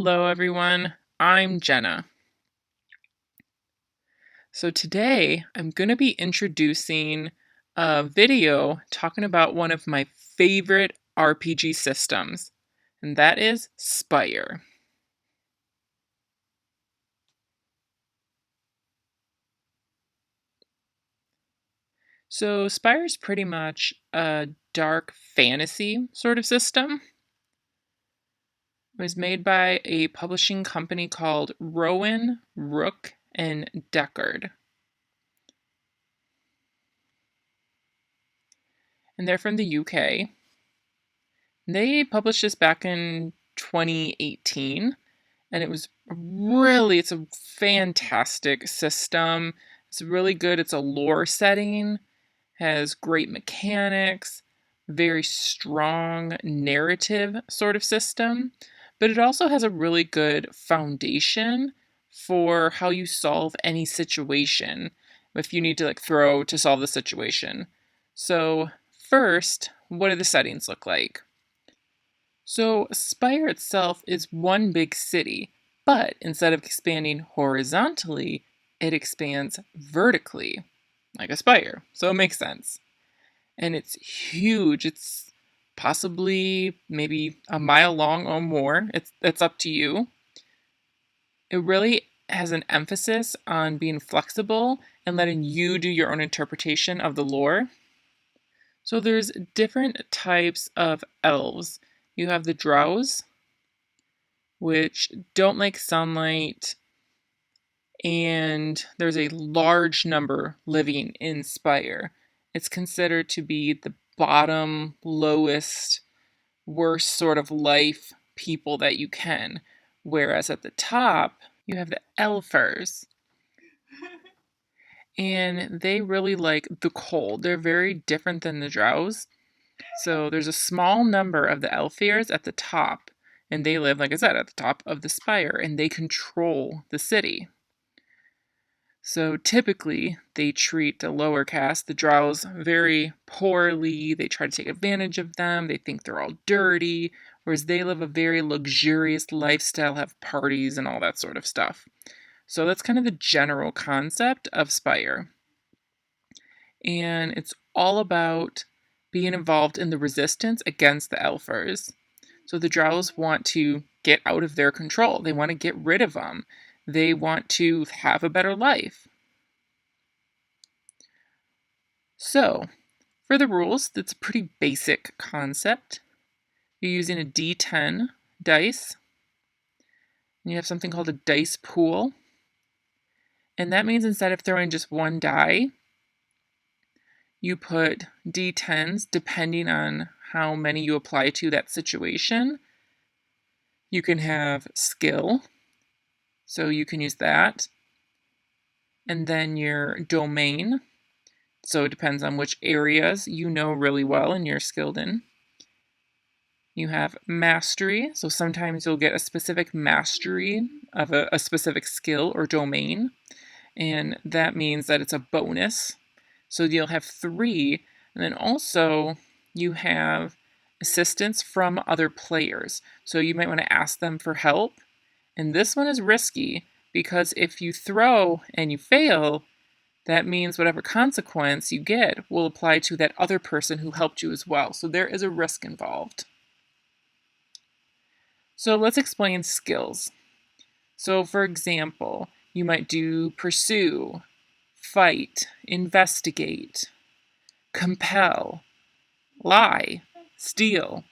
Hello everyone, I'm Jenna. So today I'm going to be introducing a video talking about one of my favorite RPG systems, and that is Spire. So Spire is pretty much a dark fantasy sort of system. It was made by a publishing company called Rowan, Rook, and Deckard. And they're from the UK. They published this back in 2018, and it's a fantastic system. It's really good. It's a lore setting, has great mechanics, very strong narrative sort of system, but it also has a really good foundation for how you solve any situation if you need to throw to solve the situation. So, first, what do the settings look like? So, Spire itself is one big city, but instead of expanding horizontally, it expands vertically, like a spire. So it makes sense. And it's huge. It's possibly maybe a mile long or more. It's up to you. It really has an emphasis on being flexible and letting you do your own interpretation of the lore. So there's different types of elves. You have the drows, which don't like sunlight, and there's a large number living in Spire. It's considered to be the bottom, lowest, worst sort of life people that you can. Whereas at the top, you have the Elfers. And they really like the cold. They're very different than the Drows. So there's a small number of the Elfers at the top, and they live, like I said, at the top of the spire, and they control the city. So typically, they treat the lower caste, the Drows, very poorly. They try to take advantage of them. They think they're all dirty, whereas they live a very luxurious lifestyle, have parties and all that sort of stuff. So that's kind of the general concept of Spire. And it's all about being involved in the resistance against the Elfers. So the Drows want to get out of their control. They want to get rid of them. They want to have a better life. So, for the rules, it's a pretty basic concept. You're using a d10 dice. And you have something called a dice pool. And that means instead of throwing just one die, you put d10s depending on how many you apply to that situation. You can have skill, so you can use that. And then your domain, so it depends on which areas you know really well and you're skilled in. You have mastery, so sometimes you'll get a specific mastery of a specific skill or domain, and that means that it's a bonus. So you'll have 3, and then also you have assistance from other players. So you might want to ask them for help. And this one is risky because if you throw and you fail, that means whatever consequence you get will apply to that other person who helped you as well. So there is a risk involved. So let's explain skills. So for example, you might do pursue, fight, investigate, compel, lie, steal,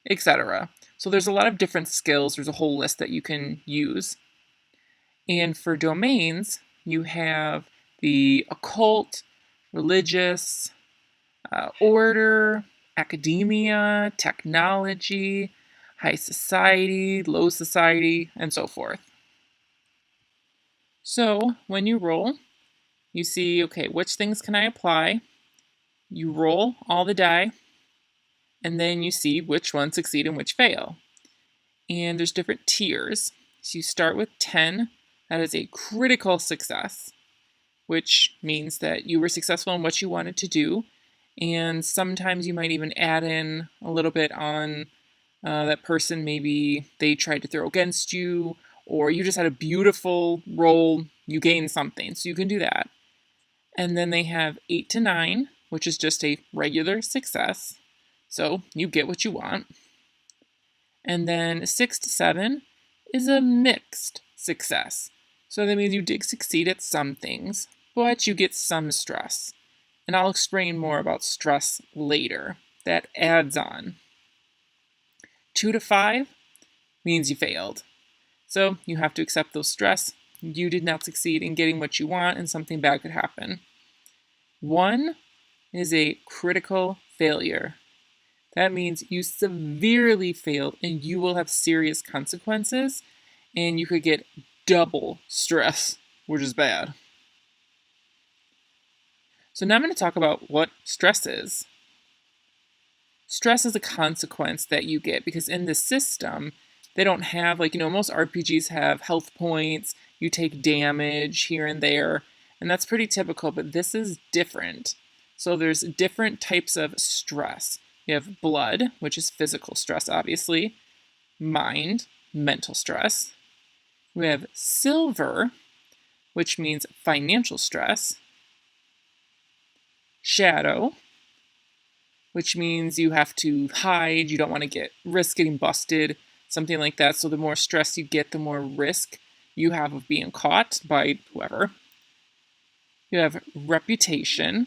etc. So there's a lot of different skills. There's a whole list that you can use. And for domains, you have the occult, religious, order, academia, technology, high society, low society, and so forth. So when you roll, you see, okay, which things can I apply? You roll all the die, and then you see which ones succeed and which fail. And there's different tiers. So you start with 10. That is a critical success, which means that you were successful in what you wanted to do. And sometimes you might even add in a little bit on That person, maybe they tried to throw against you, or you just had a beautiful roll, you gain something, so you can do that. And then they have 8 to 9, which is just a regular success, so you get what you want. And then 6 to 7 is a mixed success. So that means you did succeed at some things, but you get some stress. And I'll explain more about stress later. That adds on. 2 to 5 means you failed. So you have to accept those stress. You did not succeed in getting what you want and something bad could happen. 1 is a critical failure. That means you severely failed and you will have serious consequences and you could get double stress, which is bad. So now I'm going to talk about what stress is. Stress is a consequence that you get because in the system, they don't have, most RPGs have health points, you take damage here and there, and that's pretty typical, but this is different. So there's different types of stress. You have blood, which is physical stress, obviously. Mind, mental stress. We have silver, which means financial stress. Shadow, which means you have to hide, you don't want to risk getting busted, something like that. So the more stress you get, the more risk you have of being caught by whoever. You have reputation,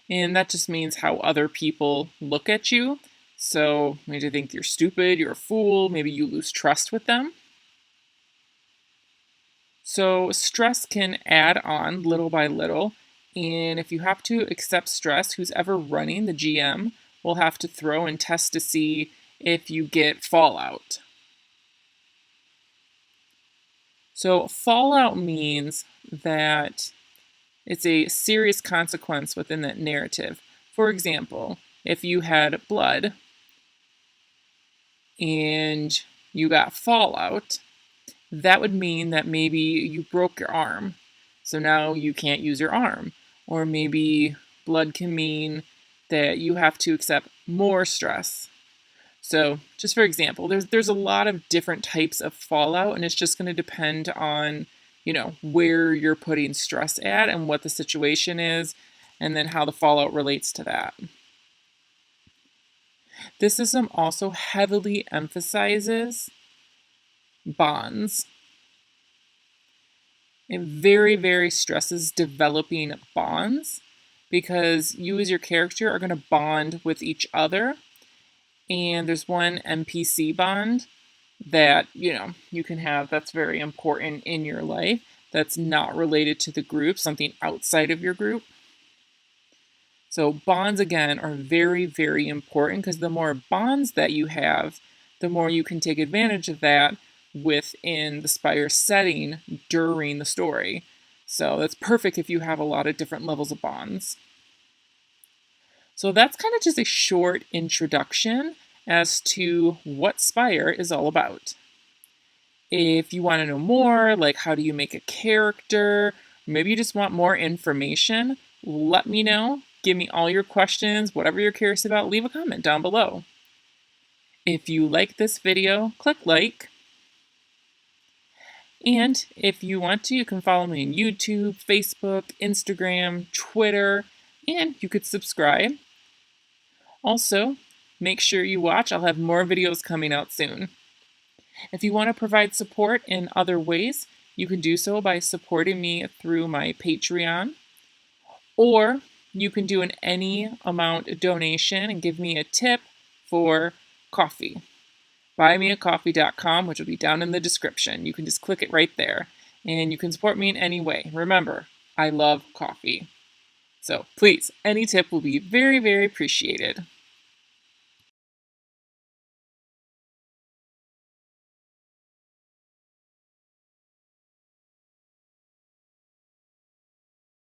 and that just means how other people look at you. So maybe they think you're stupid, you're a fool, maybe you lose trust with them. So stress can add on little by little, and if you have to accept stress, who's ever running, the GM, will have to throw and test to see if you get fallout. So fallout means that it's a serious consequence within that narrative. For example, if you had blood and you got fallout, that would mean that maybe you broke your arm. So now you can't use your arm. Or maybe blood can mean that you have to accept more stress. So just for example, there's a lot of different types of fallout, and it's just going to depend on, where you're putting stress at and what the situation is, and then how the fallout relates to that. This system also heavily emphasizes bonds. It very, very stresses developing bonds because you as your character are going to bond with each other. And there's one NPC bond that, you can have that's very important in your life that's not related to the group, something outside of your group. So bonds, again, are very, very important because the more bonds that you have, the more you can take advantage of that within the Spire setting during the story. So that's perfect if you have a lot of different levels of bonds. So that's kind of just a short introduction as to what Spire is all about. If you want to know more, like how do you make a character, maybe you just want more information, let me know. Give me all your questions, whatever you're curious about, leave a comment down below. If you like this video, click like. And if you want to, you can follow me on YouTube, Facebook, Instagram, Twitter, and you could subscribe. Also, make sure you watch. I'll have more videos coming out soon. If you want to provide support in other ways, you can do so by supporting me through my Patreon, or you can do an any amount donation and give me a tip for coffee. buymeacoffee.com, which will be down in the description. You can just click it right there, and you can support me in any way. Remember, I love coffee. So please, any tip will be very, very appreciated.